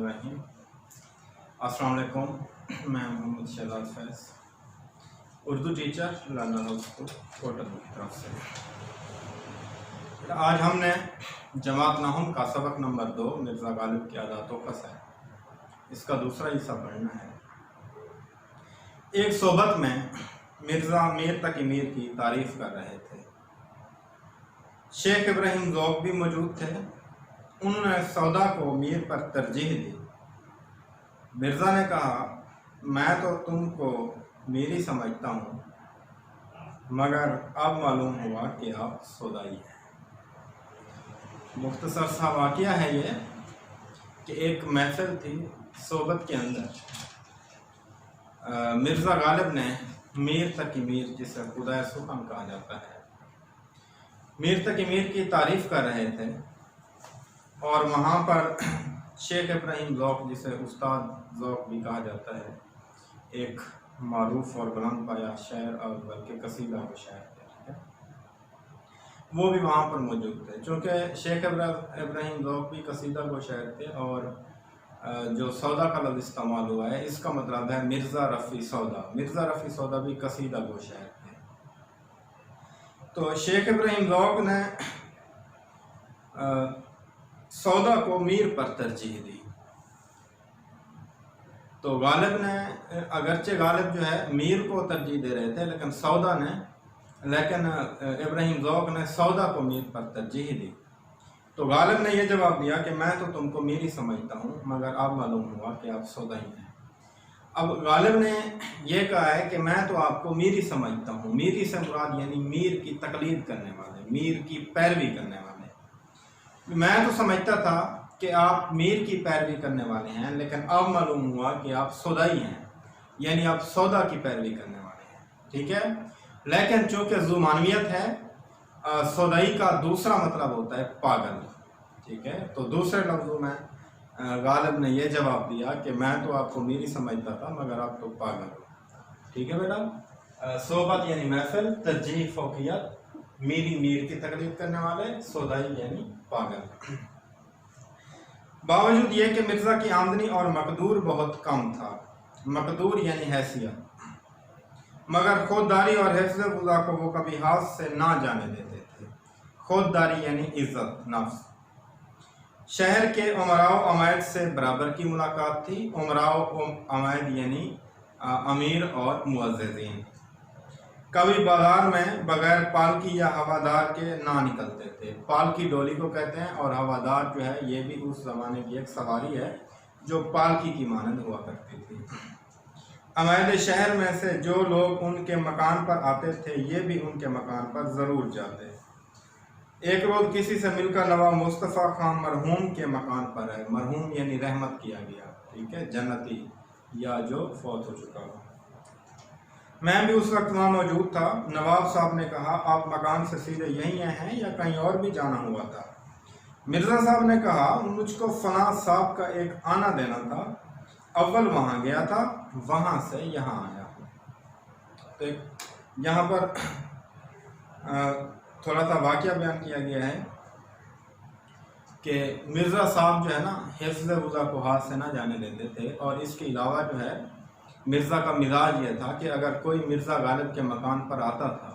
बिस्मिल्लाहिर्रहमानिर्रहीम। अस्सलाम वालेकुम। मैं Mohammad Shahzad Faiz, Urdu teacher, London House School Kotak की तरफ से। आज हमने जमात नहम का सबक नंबर 2 मिर्ज़ा गालिब की आदातों का है, इसका दूसरा हिस्सा पढ़ना है। एक सोबत में मिर्ज़ा मीर तकी मीर की तारीफ़ कर रहे थे। शेख इब्राहिम ज़ौक़ भी मौजूद थे। उन्होंने सौदा को मीर पर तरजीह दी। मिर्ज़ा ने कहा, मैं तो तुमको मीर ही समझता हूँ, मगर अब मालूम हुआ कि आप सौदाई हैं। मुख्तसर सा वाक़या है ये कि एक महफिल थी सोबत के अंदर। मिर्ज़ा गालिब ने मीर तकी मीर, जिसे खुदा सुखम कहा जाता है, मीर तकी मीर की तारीफ़ कर रहे थे। और वहाँ पर शेख इब्राहिम ज़ौक़, जिसे उस्ताद ज़ौक़ भी कहा जाता है, एक मारूफ और बुलंद पाया शायर और बल्कि कसीदा व शायर थे, वो भी वहाँ पर मौजूद थे। चूँकि शेख इब्राहिम ज़ौक़ भी कसीदा व शायर थे और जो सौदा का लफ्ज़ इस्तेमाल हुआ है, इसका मतलब है मिर्ज़ा रफ़ी सौदा। मिर्ज़ा रफ़ी सौदा भी कसीदा व शायर थे। तो शेख इब्राहिम ज़ौक़ ने सौदा को मीर पर तरजीह दी। तो गालिब ने, अगरचे गालिब जो है मीर को तरजीह दे रहे थे, लेकिन इब्राहिम ज़ौक़ ने सौदा को मीर पर तरजीह दी। तो गालिब ने यह जवाब दिया कि मैं तो तुमको मीर ही समझता हूँ, मगर अब मालूम हुआ कि आप सौदाई हैं। अब गालिब ने यह कहा है कि मैं तो आपको मीर ही समझता हूँ। मीर ही से मुराद यानी मीर की तकलीद करने वाले, मीर की पैरवी करने वाले। मैं तो समझता था कि आप मीर की पैरवी करने वाले हैं, लेकिन अब मालूम हुआ कि आप सौदाई हैं, यानी आप सौदा की पैरवी करने वाले हैं। ठीक है, लेकिन चूँकि ज़ुमानवियत है, सौदाई का दूसरा मतलब होता है पागल। ठीक है, तो दूसरे लफ्ज़ों में गालिब ने यह जवाब दिया कि मैं तो आपको मीर ही समझता था, मगर आप तो पागल हो। ठीक है बेटा, सोबत यानी महफिल, तरजीह फौकियत, मीरी मीर की तकलीफ करने वाले, सौदाई यानी पागल। बावजूद ये कि मिर्ज़ा की आमदनी और मकदूर बहुत कम था, मकदूर यानी हैसियत, मगर खुददारी और हिफ्ज़ गुज़ा को वो कभी हाथ से ना जाने देते थे। खुददारी यानी इज़्ज़त नफ्स। शहर के उमराव अमैद से बराबर की मुलाकात थी। उमराव अमैद यानी अमीर और मुअज़्ज़िज़ीन। कभी बाजार में बगैर पालकी या हवादार के ना निकलते थे। पालकी डोली को कहते हैं, और हवादार जो है ये भी उस ज़माने की एक सवारी है जो पालकी की मानंद हुआ करती थी। अमैद शहर में से जो लोग उनके मकान पर आते थे, ये भी उनके मकान पर ज़रूर जाते। एक रोज़ किसी से मिलकर नवाब मुस्तफ़ा खान मरहूम के मकान पर आए। मरहूम यानी रहमत किया गया, ठीक है, जन्नती या जो फौत हो चुका हो। मैं भी उस वक्त वहाँ मौजूद था। नवाब साहब ने कहा, आप मकान से सीधे यहीं आए हैं या कहीं और भी जाना हुआ था? मिर्ज़ा साहब ने कहा, मुझको फलां साहब का एक आना देना था, अव्वल वहाँ गया था, वहाँ से यहाँ आया हूँ। तो यहाँ पर थोड़ा सा वाक़या बयान किया गया है कि मिर्ज़ा साहब जो है ना, हिफ्ज़ गुज़ा को हाथ से ना जाने देते थे। और इसके अलावा जो है मिर्ज़ा का मिजाज ये था कि अगर कोई मिर्ज़ा गालिब के मकान पर आता था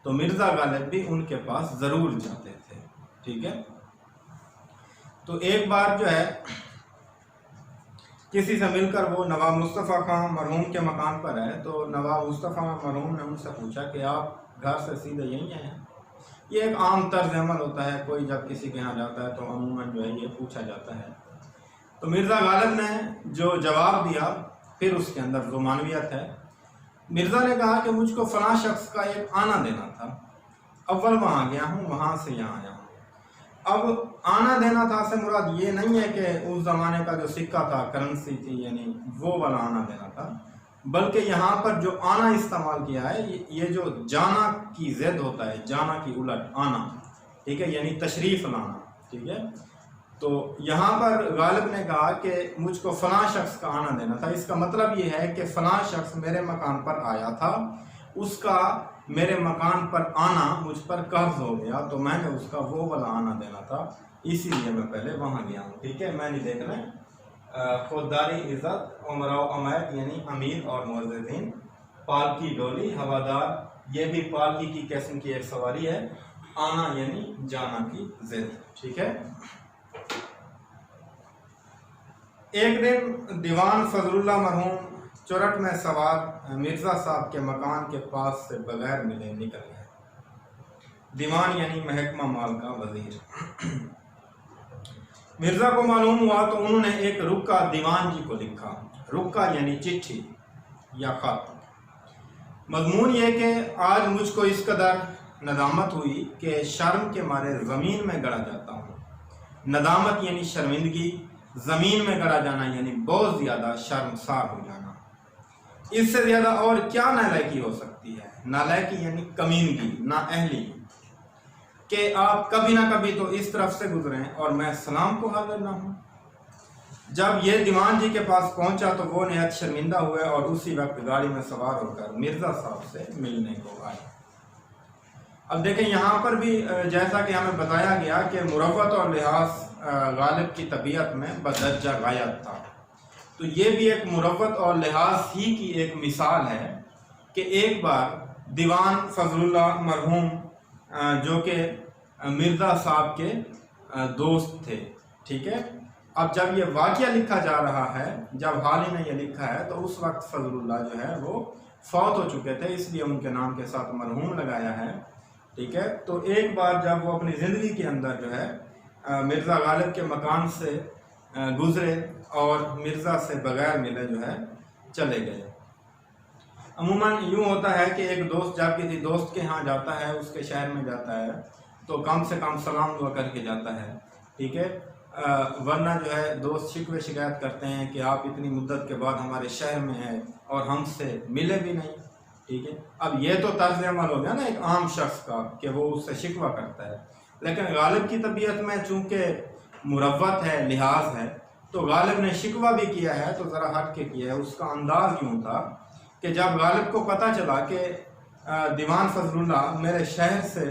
तो मिर्ज़ा गालिब भी उनके पास ज़रूर जाते थे। ठीक है, तो एक बार जो है किसी से मिलकर वो नवाब मुस्तफ़ा खान मरहूम के मकान पर आए। तो नवाब मुस्तफ़ा मरहूम ने उनसे पूछा कि आप घर से सीधे यहीं आए हैं? ये एक आम तर्ज अमल होता है, कोई जब किसी के यहाँ जाता है तो अमूमन जो है ये पूछा जाता है। तो मिर्ज़ा गालिब ने जो जवाब दिया, फिर उसके अंदर ज़ुमानवियत है। मिर्ज़ा ने कहा कि मुझको फ़लाँ शख्स का एक आना देना था, अव्वल वहाँ गया हूँ, वहाँ से यहाँ आया हूँ। अब आना देना था से मुराद ये नहीं है कि उस ज़माने का जो सिक्का था, करेंसी थी, यानी वो वाला आना देना था, बल्कि यहाँ पर जो आना इस्तेमाल किया है, ये जो जाना की ज़िद होता है, जाना की उलट आना, ठीक है, यानी तशरीफ़ लाना। ठीक है, तो यहाँ पर गालिब ने कहा कि मुझको फ़लाँ शख्स का आना देना था। इसका मतलब ये है कि फ़लाँ शख्स मेरे मकान पर आया था, उसका मेरे मकान पर आना मुझ पर कर्ज हो गया, तो मैंने उसका वो वाला आना देना था, इसीलिए मैं पहले वहाँ गया हूँ। ठीक है, मैं नहीं देखना खुददारी इज़्ज़त, उमरा अमैर यानी अमीर और मुअज़्ज़िज़ीन, पालकी डोली, हवादार ये भी पालकी की किस्म की एक सवारी है, आना यानी जाना की जिद। ठीक है। एक दिन दीवान फजलुल्लाह मरहूम चुरट में सवार मिर्ज़ा साहब के मकान के पास से बगैर मिले निकल गए। दीवान यानी महकमा माल का वजीर। मिर्ज़ा को मालूम हुआ तो उन्होंने एक रुक्का दीवान जी को लिखा। रुक्का यानी चिट्ठी या खत। मजमून ये कि आज मुझको इस कदर नदामत हुई कि शर्म के मारे ज़मीन में गड़ा जाता हूँ। नदामत यानी शर्मिंदगी, ज़मीन में गड़ा जाना यानी बहुत ज़्यादा शर्मसार हो जाना। इससे ज़्यादा और क्या नालायकी हो सकती है। नालायकी यानी कमीनगी, नाअहली, कि आप कभी ना कभी तो इस तरफ से गुजरें और मैं सलाम को हाजिर ना हूँ। जब ये दीवान जी के पास पहुंचा तो वो निहायत शर्मिंदा हुए और उसी वक्त गाड़ी में सवार होकर मिर्ज़ा साहब से मिलने को आए। अब देखें यहाँ पर भी जैसा कि हमें बताया गया कि मुरव्वत और लिहाज गालिब की तबीयत में बदर्जा गायब था, तो ये भी एक मुरव्वत और लिहाज ही की एक मिसाल है कि एक बार दीवान फजलुल्लाह मरहूम जो कि मिर्ज़ा साहब के दोस्त थे। ठीक है। अब जब ये वाक़या लिखा जा रहा है, जब हाल ही में ये लिखा है, तो उस वक्त फजलुल्लाह जो है वो फौत हो चुके थे, इसलिए उनके नाम के साथ मरहूम लगाया है। ठीक है। तो एक बार जब वो अपनी ज़िंदगी के अंदर जो है मिर्ज़ा गालिब के मकान से गुज़रे और मिर्ज़ा से बगैर मिले जो है चले गए। अमूमन यूँ होता है कि एक दोस्त जब किसी दोस्त के यहाँ जाता है, उसके शहर में जाता है, तो कम से कम सलाम दुआ करके जाता है। ठीक है। वरना जो है दोस्त शिकवे शिकायत करते हैं कि आप इतनी मुद्दत के बाद हमारे शहर में हैं और हमसे मिले भी नहीं। ठीक है। अब ये तो तर्ज अमल हो गया ना एक आम शख्स का कि वो उससे शिकवा करता है, लेकिन गालिब की तबीयत में चूँकि मुरव्वत है, लिहाज है, तो गालिब ने शिकवा भी किया है तो ज़रा हट के किया है। उसका अंदाज यूँ था कि जब गालिब को पता चला कि दीवान फजलुल्लाह मेरे शहर से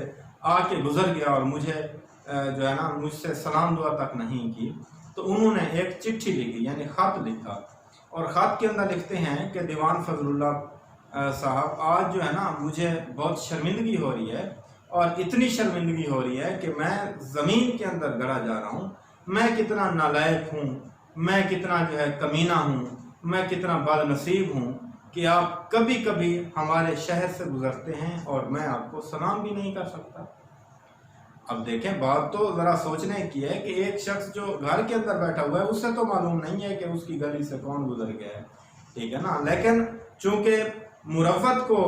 आके गुजर गया और मुझे जो है ना मुझसे सलाम दुआ तक नहीं की, तो उन्होंने एक चिट्ठी लिखी यानी ख़त लिखा। और ख़त के अंदर लिखते हैं कि दीवान फजलुल्लाह साहब, आज जो है ना मुझे बहुत शर्मिंदगी हो रही है और इतनी शर्मिंदगी हो रही है कि मैं ज़मीन के अंदर गड़ा जा रहा हूँ। मैं कितना नालायक हूँ, मैं कितना जो है कमीना हूँ, मैं कितना बदनसीब हूँ कि आप कभी कभी हमारे शहर से गुजरते हैं और मैं आपको सलाम भी नहीं कर सकता। अब देखें, बात तो ज़रा सोचने की है कि एक शख्स जो घर के अंदर बैठा हुआ है उससे तो मालूम नहीं है कि उसकी गली से कौन गुजर गया है। ठीक है ना। लेकिन चूँकि मुरव्वत को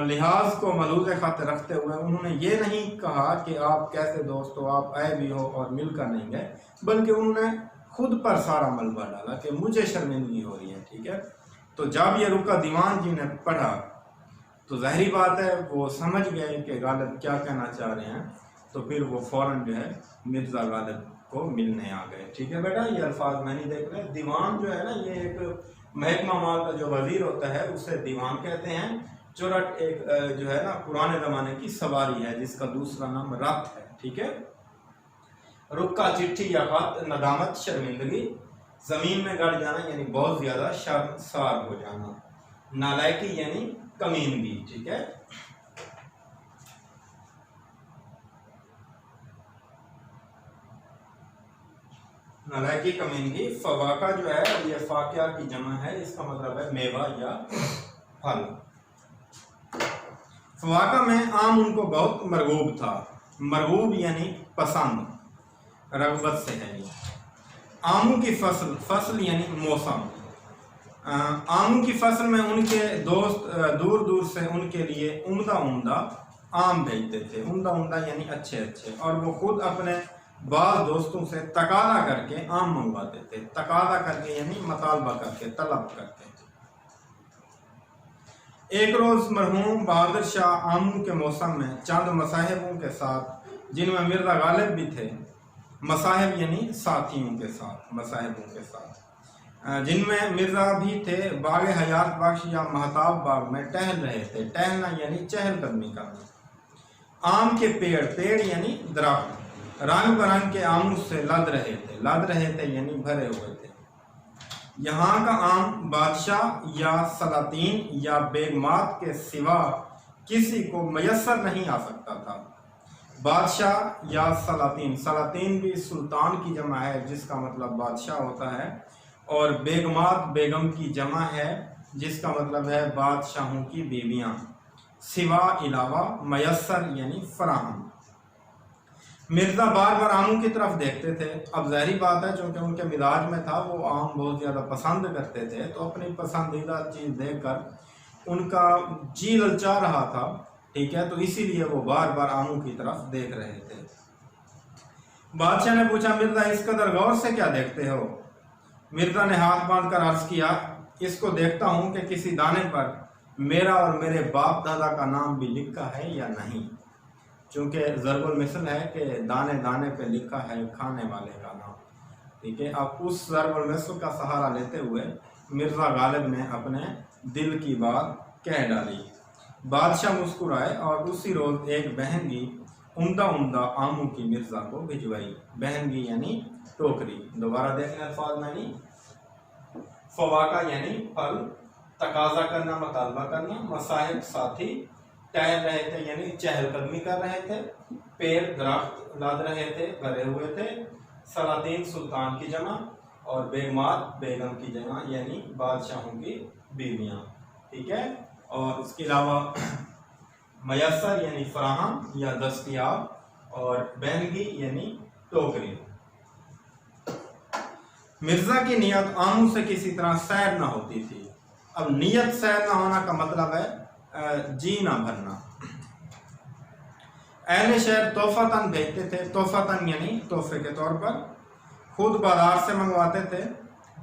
लिहाज को मलूज़ खाते रखते हुए उन्होंने ये नहीं कहा कि आप कैसे दोस्त हो, आप आए भी हो और मिलकर नहीं गए, बल्कि उन्होंने खुद पर सारा मलबा डाला कि मुझे शर्मिंदगी हो रही है। ठीक है। तो जब ये रुका दीवान जी ने पढ़ा तो ज़ाहिरी बात है वो समझ गए कि गालिब क्या कहना चाह रहे हैं, तो फिर वो फ़ौरन जो है मिर्ज़ा गालिब को मिलने आ गए। ठीक है बेटा, ये अल्फाज मैंने देख रहे। दीवान जो है ना, ये एक महकमा माल का जो वज़ीर होता है उसे दीवान कहते हैं। चुरट एक जो है ना पुराने ज़माने की सवारी है जिसका दूसरा नाम रथ है। ठीक है। रुक्का चिट्ठी या खत, नदामत शर्मिंदगी, ज़मीन में गड़ जाना यानी बहुत ज़्यादा शर्मसार हो जाना, नालायकी यानी कमीनगी। ठीक है। नालायकी, कमीनगी। फवाका जो है ये फाकिया की जमा है, इसका मतलब है मेवा या फल। फवाका में आम उनको बहुत मरगूब था। मरगूब यानी पसंद, रग़बत से है ये। आमों की फसल, फसल यानी मौसम। आमों की फसल में उनके दोस्त दूर दूर से उनके लिए उम्दा उम्दा आम भेजते थे। उम्दा उम्दा यानी अच्छे अच्छे, और वो खुद अपने बाज़ दोस्तों से तकादा करके आम मंगवाते थे। तकादा करके यानी मतालबा करके, तलब करके। एक रोज़ मरहूम बहादुर शाह आमों के मौसम में चंद मसाहिबों के साथ, जिनमें मिर्ज़ा गालिब भी थे, मसाहिब यानी साथियों के साथ, मसाहिबों के साथ जिनमें मिर्ज़ा भी थे, बाग हयात बख्श या महताब बाग में टहल रहे थे। टहलना यानी चहलकदमी करना। आम के पेड़, पेड़ यानी दरख्त, रंग बरंग के आमों से लद रहे थे। लद रहे थे यानी भरे हुए थे। यहाँ का आम बादशाह या सलातीन या बेगमात के सिवा किसी को मयसर नहीं आ सकता था। बादशाह या सलातीन, सलातीन भी सुल्तान की जमा है जिसका मतलब बादशाह होता है, और बेगमात बेगम की जमा है जिसका मतलब है बादशाहों की बीवियां। सिवा इलावा, मयसर यानी फराहम। मिर्जा बार बार आमों की तरफ देखते थे। अब ज़ाहिरी बात है, चूंकि उनके मिजाज में था, वो आम बहुत ज़्यादा पसंद करते थे, तो अपनी पसंदीदा चीज़ देखकर उनका जी ललचा रहा था, ठीक है, तो इसीलिए वो बार बार आमों की तरफ देख रहे थे। बादशाह ने पूछा, मिर्जा इस कदर गौर से क्या देखते हो? मिर्जा ने हाथ बांधकर अर्ज किया, इसको देखता हूँ कि किसी दाने पर मेरा और मेरे बाप दादा का नाम भी लिखा है या नहीं। चूंकि ज़रबुल मिसल है कि दाने दाने पे लिखा है खाने वाले का नाम, ठीक है। अब उस ज़रबुल मिसल का सहारा लेते हुए मिर्ज़ा गालिब ने अपने दिल की बात कह डाली। बादशाह मुस्कुराए और उसी रोज़ एक बहनगी उम्दा उम्दा आमों की मिर्ज़ा को भिजवाई। बहनगी यानी टोकरी। दोबारा देखने अल्फाज यानी फवाका यानी फल, तकाजा करना मुतालबा करना, मसाहिब साथी, टहल रहे थे यानी चहलकदमी कर रहे थे, पेड़ दरख्त लाद रहे थे, भरे हुए थे, सलातीन सुल्तान की जमा, और बेगमात बेगम की जमा यानी बादशाहों की बीवियां, ठीक है। और इसके अलावा मयसर यानी फराहम या दस्तयाब, और बहनगी यानी टोकरी। मिर्जा की नियत आमों से किसी तरह सैर न होती थी। अब नियत सैर न होना का मतलब है जी ना भरना। अहले शहर तोहफातन भेजते थे, तोहफातन यानी तोहफे के तौर पर, खुद बाजार से मंगवाते थे।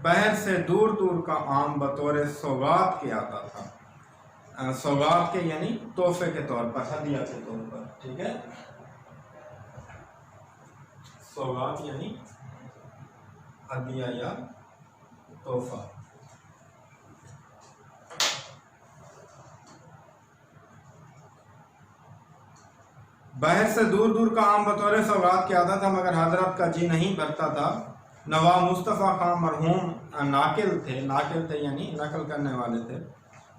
बाहर से दूर दूर का आम बतौर सौगात के आता था। सौगात के यानी तोहफे के तौर पर, हदिया के तौर पर, ठीक है। सौगात यानी हदिया या तोहफा। बाहर से दूर दूर का आम बतौर सौगात के आता था, मगर हजरत का जी नहीं भरता था। नवाब मुस्तफ़ा खान मरहूम नाकिल थे यानी नकल करने वाले थे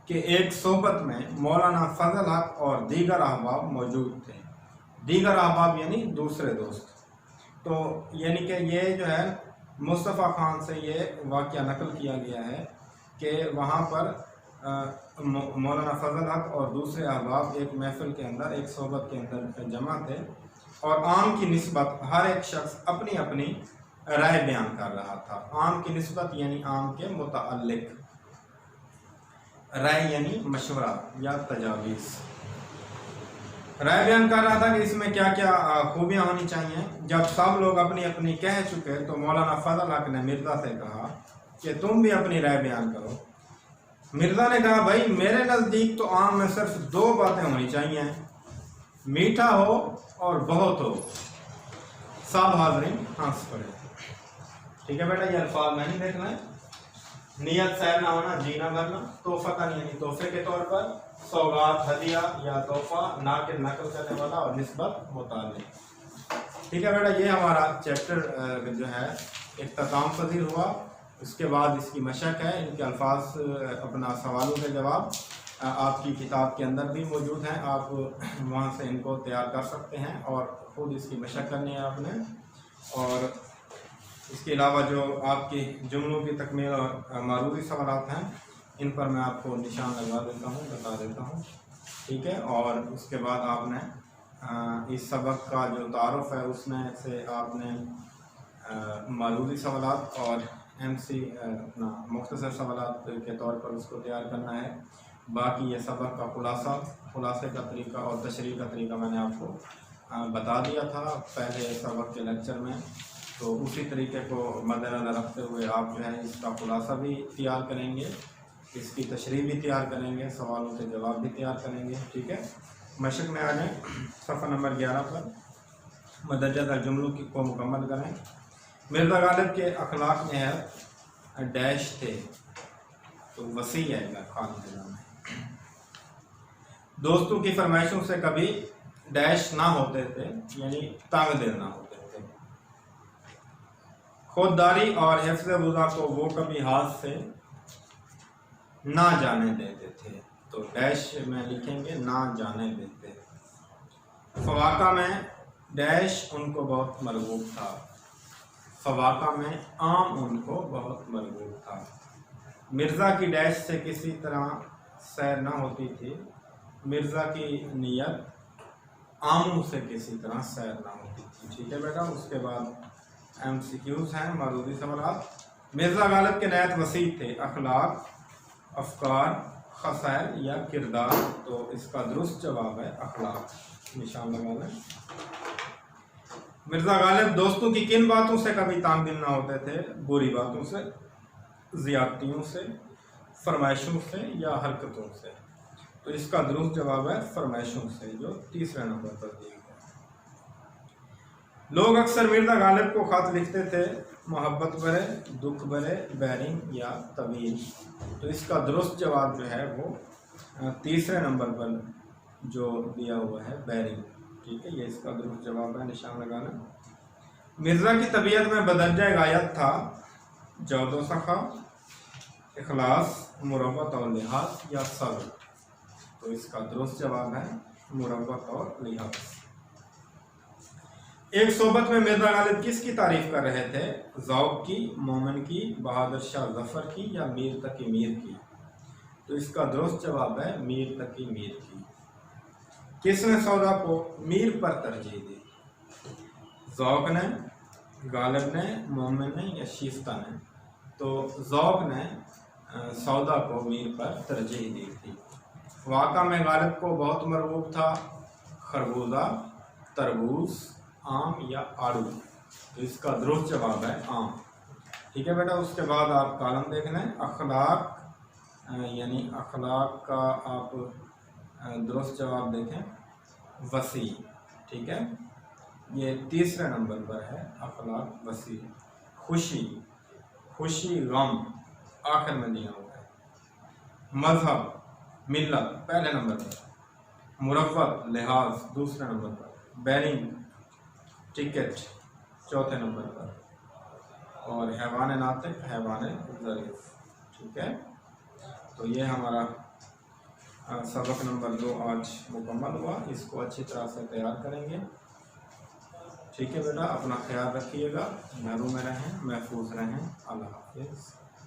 कि एक सोबत में मौलाना फजल हक और दीगर अहबाब मौजूद थे। दीगर अहबाब यानी दूसरे दोस्त। तो यानी कि ये जो है मुस्तफ़ा खान से ये वाक़या नकल किया गया है कि वहाँ पर मौलाना फजल हक और दूसरे अहबाब एक महफिल के अंदर, एक सोबत के अंदर जमा थे, और आम की निस्बत हर एक शख्स अपनी अपनी राय बयान कर रहा था। आम की निस्बत यानी आम के मुताल्लिक, राय यानी मशवरा या तजावीज़। राय बयान कर रहा था कि इसमें क्या क्या खूबियाँ होनी चाहिए। जब सब लोग अपनी अपनी कह चुके तो मौलाना फजल हक ने मिर्ज़ा से कहा कि तुम भी अपनी राय बयान करो। मिर्ज़ा ने कहा, भाई मेरे नज़दीक तो आम में सिर्फ दो बातें होनी चाहिए, मीठा हो और बहुत हो। सब हाज़रीन हंस पड़े। ठीक है बेटा, ये अल्फाज नहीं देखना है। नियत सैर ना होना, जीना भरना, तोहफा यानी तोहफे के तौर पर, सौगात हदिया या तोहफा, नाकिल नकल करने वाला, और निस्बत मुताल्लिक। ठीक है बेटा, ये हमारा चैप्टर जो है इख्तिताम पजीर हुआ। उसके बाद इसकी मशक है, इनके अल्फाज अपना सवालों के जवाब आपकी किताब के अंदर भी मौजूद हैं, आप वहाँ से इनको तैयार कर सकते हैं और ख़ुद इसकी मशक करनी है आपने। और इसके अलावा जो आपकी जुमलों की तकमील और मारूदी सवालात हैं, इन पर मैं आपको निशान लगवा देता हूँ, बता देता हूँ, ठीक है। और उसके बाद आपने इस सबक का जो तारुफ है उसमें से आपने मारूदी सवालात और MC अपना मुख्तसर सवालात के तौर पर उसको तैयार करना है। बाकी ये सबक का खुलासे का तरीका और तशरीह का तरीका मैंने आपको बता दिया था पहले सबक के लेक्चर में, तो उसी तरीके को मद्देनज़र रखते हुए आप जो है इसका खुलासा भी तैयार करेंगे, इसकी तशरीह भी तैयार करेंगे, सवालों के जवाब भी तैयार करेंगे, ठीक है। मशक में आ जाएँ, सफ़ा नंबर 11 पर मदरजा जुमलों को मुकम्मल करें। मिर्ज़ा गालिब के अखलाक में है डैश थे, तो वसी आएगा खान निज़ाम में। दोस्तों की फरमाइशों से कभी डैश ना होते थे, यानी तंग दिल ना होते थे। खुददारी और हिफ्ज़ वज़ा को वो कभी हाथ से ना जाने देते थे। तो डैश में लिखेंगे ना जाने देते। फ़वाक़ा में डैश उनको बहुत मरगूब था। फ़वाक़ा में आम उनको बहुत मरगूब था। मिर्ज़ा की डैश से किसी तरह सैर ना होती थी। मिर्ज़ा की नियत आमों से किसी तरह सैर ना होती थी। ठीक है बेटा। उसके बाद MCQs हैं, मरूदी सवाल। मिर्ज़ा गालिब के नयत वसी थे, अखलाक, अफकार, खसाइल या किरदार। तो इसका दुरुस्त जवाब है अखलाक। निशान लगा लें। मिर्ज़ा गालिब दोस्तों की किन बातों से कभी तांगिल ना होते थे? बुरी बातों से, ज़्यादतियों से, फरमाइशों से या हरकतों से। तो इसका दुरुस्त जवाब है फरमाइशों से, जो तीसरे नंबर पर दिए गए। लोग अक्सर मिर्ज़ा गालिब को खत लिखते थे, मोहब्बत भरे, दुख भरे, बैरिंग या तवील। तो इसका दुरुस्त जवाब जो है वो तीसरे नंबर पर जो दिया हुआ है बैरिंग। ठीक है, ये इसका दुरुस्त जवाब है। निशान लगाना। मिर्ज़ा की तबीयत में बदरजा गायत था जौद सखा, इखलास, मुरव्वत और लिहाज या सब्र। तो इसका दुरुस्त जवाब है मुरव्वत और लिहाज। एक सोबत में मिर्ज़ा गालिब किसकी तारीफ कर रहे थे? ज़ौक़ की, मोमिन की, बहादुर शाह ज़फ़र की या मीर तकी मीर की। तो इसका दुरुस्त जवाब है मीर तकी मीर की। किसने सौदा को मीर पर तरजीह दी? ज़ौक़ ने, गालिब ने, मोमिन ने या शिफ्ता ने। तो ज़ौक़ ने सौदा को मीर पर तरजीह दी थी। वाक़ा में गालिब को बहुत मरगूब था खरबूजा, तरबूज, आम या आड़ू। तो इसका दुरुस्त जवाब है आम। ठीक है बेटा। उसके बाद आप कॉलम देख लें। अखलाक यानी अखलाक का आप दुरुस्त जवाब देखें वसी। ठीक है, ये तीसरे नंबर पर है अखलाक वसी। खुशी, खुशी, गम आखिर में दिया हुआ है। मजहब, मिल्लत पहले नंबर पर। मुरव्वत, लिहाज दूसरे नंबर पर। बैरिंग, टिकट चौथे नंबर पर। और हैवान नातिक, हैवान ज़रीफ़। ठीक है, तो ये हमारा सबक नंबर 2 आज मुकम्मल हुआ। इसको अच्छी तरह से तैयार करेंगे। ठीक है बेटा, अपना ख्याल रखिएगा, घरों में रहें, महफूज रहें। अल्लाह हाफ़िज़।